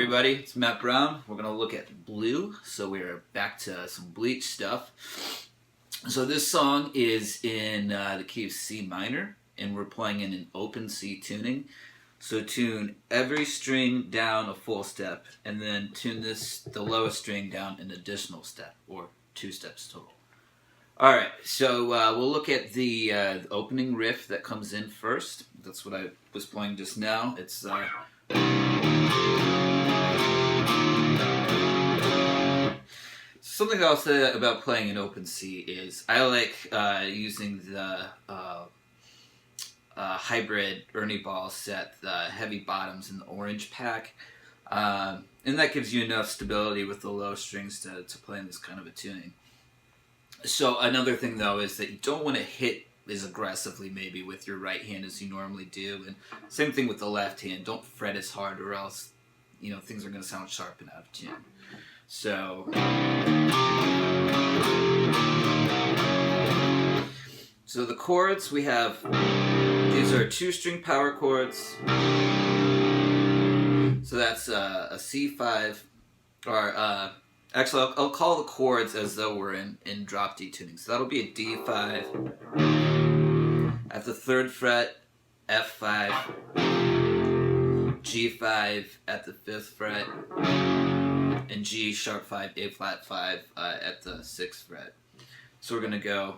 everybody, it's Matt Brown. We're going to look at Blue, so we're back to some Bleach stuff. So this song is in the key of C minor, and we're playing in an open C tuning. So tune every string down a full step, and then tune the lowest string down an additional step, or 2 steps total. Alright, so we'll look at the opening riff that comes in first. That's what I was playing just now. It's something I'll say about playing in open C is I like using the hybrid Ernie Ball set, the heavy bottoms in the orange pack, and that gives you enough stability with the low strings to play in this kind of a tuning. So another thing though is that you don't want to hit as aggressively maybe with your right hand as you normally do, and same thing with the left hand. Don't fret as hard or else things are going to sound sharp and out of tune. So the chords we have, these are 2-string power chords. So that's a C5, or actually I'll call the chords as though we're in drop D tuning. So that'll be a D5 at the 3rd fret, F5, G5 at the 5th fret, and G sharp 5, A flat 5 at the 6th fret. So we're gonna go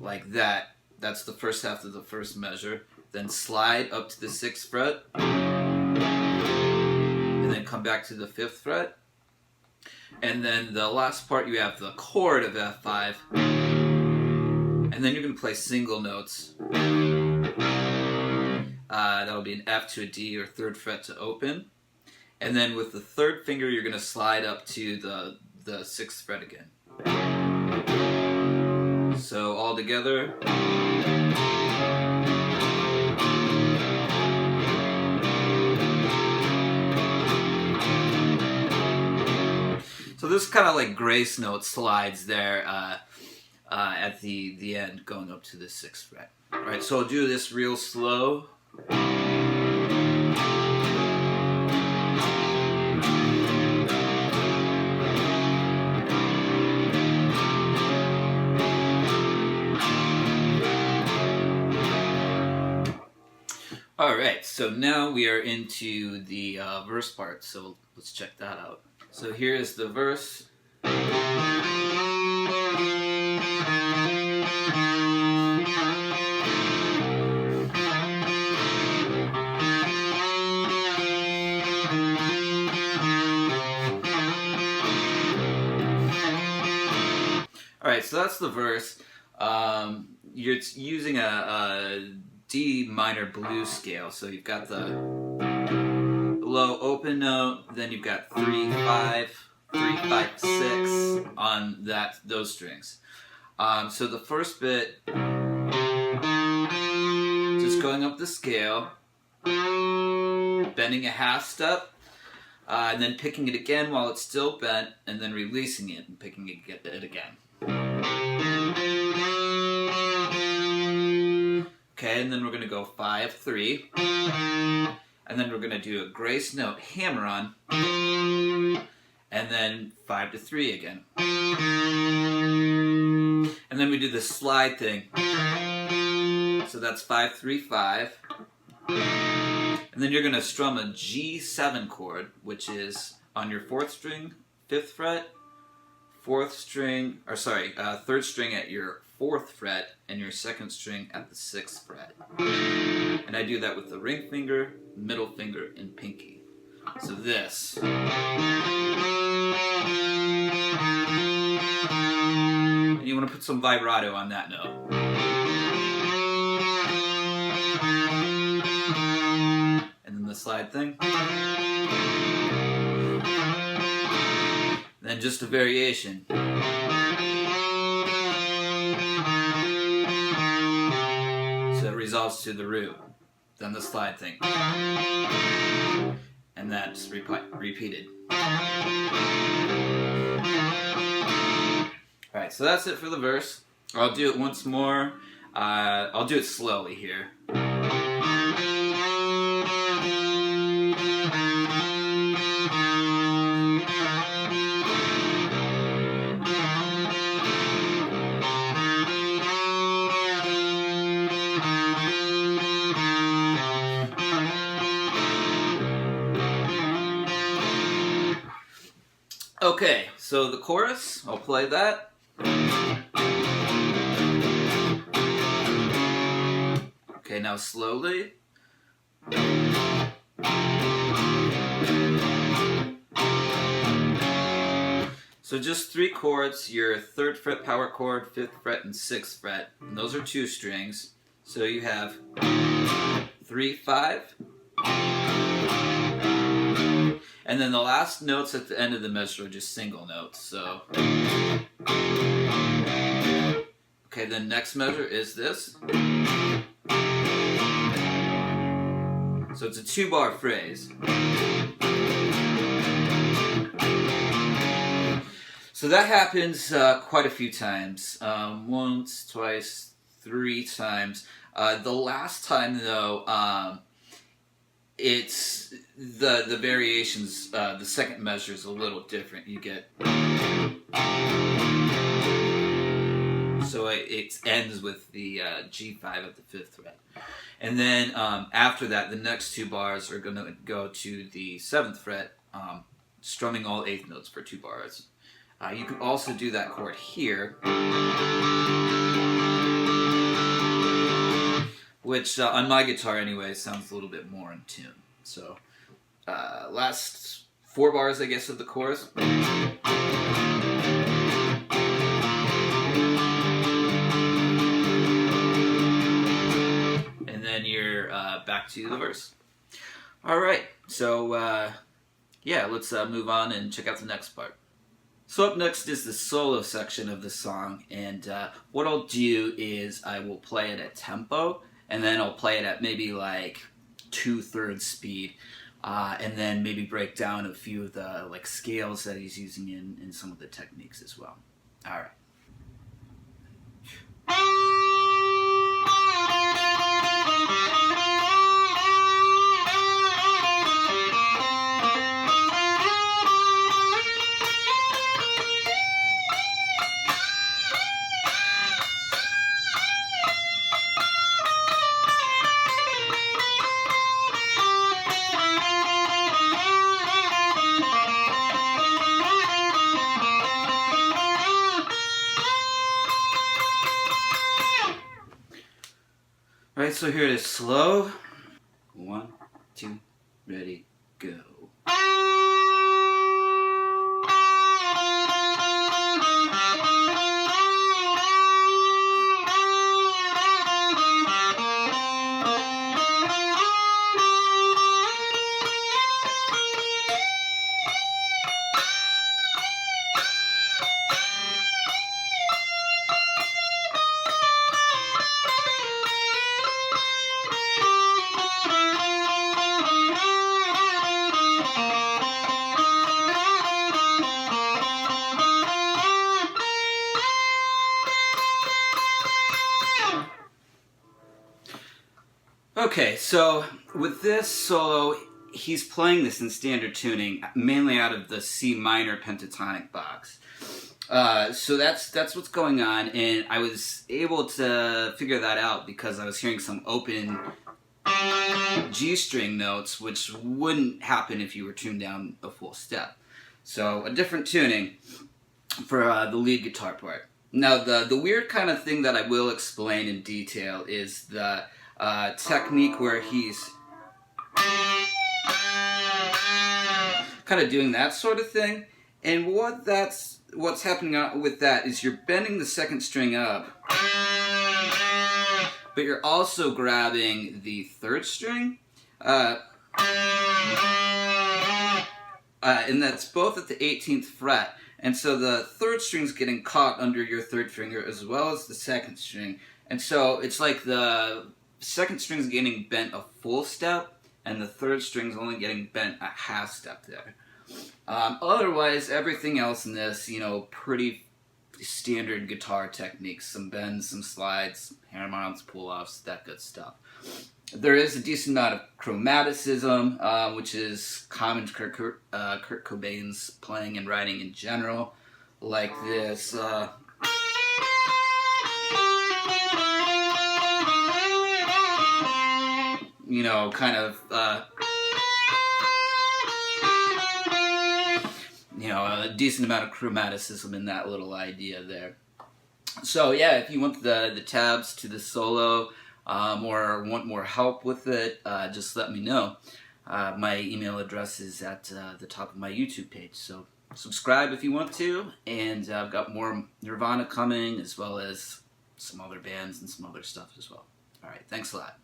like that. That's the first half of the first measure. Then slide up to the 6th fret, and then come back to the 5th fret. And then the last part, you have the chord of F5, and then you're going to play single notes. That'll be an F to a D or 3rd fret to open. And then with the 3rd finger, you're going to slide up to the 6th fret again. So all together. So this kind of like grace note slides there at the end, going up to the 6th fret. All right, so I'll do this real slow. All right, so now we are into the verse part, so let's check that out. So here is the verse. All right, so that's the verse. You're using a D minor blues scale, so you've got the low open note, then you've got 3, 5, 3, 5, 6 on those strings. So the first bit, just going up the scale, bending a half step, and then picking it again while it's still bent, and then releasing it and picking it again. Okay, and then we're going to go 5, 3. And then we're going to do a grace note hammer on, and then 5 to 3 again. And then we do the slide thing. So that's 5, 3, 5. And then you're going to strum a G7 chord, which is on your 4th string, 5th fret, 3rd string at your 4th fret, and your 2nd string at the 6th fret. And I do that with the ring finger, middle finger, and pinky. So this. And you want to put some vibrato on that note. And then the slide thing. Then just a variation. So it resolves to the root. Then the slide thing. And that's repeated. Alright, so that's it for the verse. I'll do it once more. I'll do it slowly here. Okay, so the chorus, I'll play that. Okay, now slowly. So just 3 chords, your 3rd fret power chord, 5th fret, and 6th fret. And those are 2 strings. So you have 3, 5. And then the last notes at the end of the measure are just single notes. So, okay, the next measure is this. So it's a 2-bar phrase. So that happens quite a few times. Once, twice, 3 times. The last time, though, it's the variations. The second measure is a little different. You get so it ends with the G5 at the 5th fret, and then after that, the next 2 bars are going to go to the 7th fret, strumming all 8th notes for 2 bars. You can also do that chord here, which on my guitar anyway sounds a little bit more in tune. So last 4 bars, I guess, of the chorus. And then you're back to the verse. Alright, so yeah, let's move on and check out the next part. So up next is the solo section of the song, and what I'll do is I will play it at tempo, and then I'll play it at maybe like 2/3 speed, and then maybe break down a few of the like scales that he's using in some of the techniques as well. All right. Alright, so here it is slow. 1, 2, ready, go. Okay, so with this solo, he's playing this in standard tuning, mainly out of the C minor pentatonic box. So that's what's going on, and I was able to figure that out because I was hearing some open G string notes, which wouldn't happen if you were tuned down a full step. So a different tuning for the lead guitar part. Now the weird kind of thing that I will explain in detail is the technique where he's kind of doing that sort of thing, and what's happening with that is you're bending the second string up, but you're also grabbing the 3rd string, and that's both at the 18th fret, and so the 3rd string's getting caught under your 3rd finger as well as the 2nd string, and so it's like the 2nd string's getting bent a full step, and the 3rd string's only getting bent a half step there. Otherwise, everything else in this, pretty standard guitar techniques. Some bends, some slides, hammer-ons, pull-offs, that good stuff. There is a decent amount of chromaticism, which is common to Kurt Cobain's playing and writing in general, like this. Kind of, a decent amount of chromaticism in that little idea there. So yeah, if you want the tabs to the solo or want more help with it, just let me know. My email address is at the top of my YouTube page, so subscribe if you want to, and I've got more Nirvana coming, as well as some other bands and some other stuff as well. Alright, thanks a lot.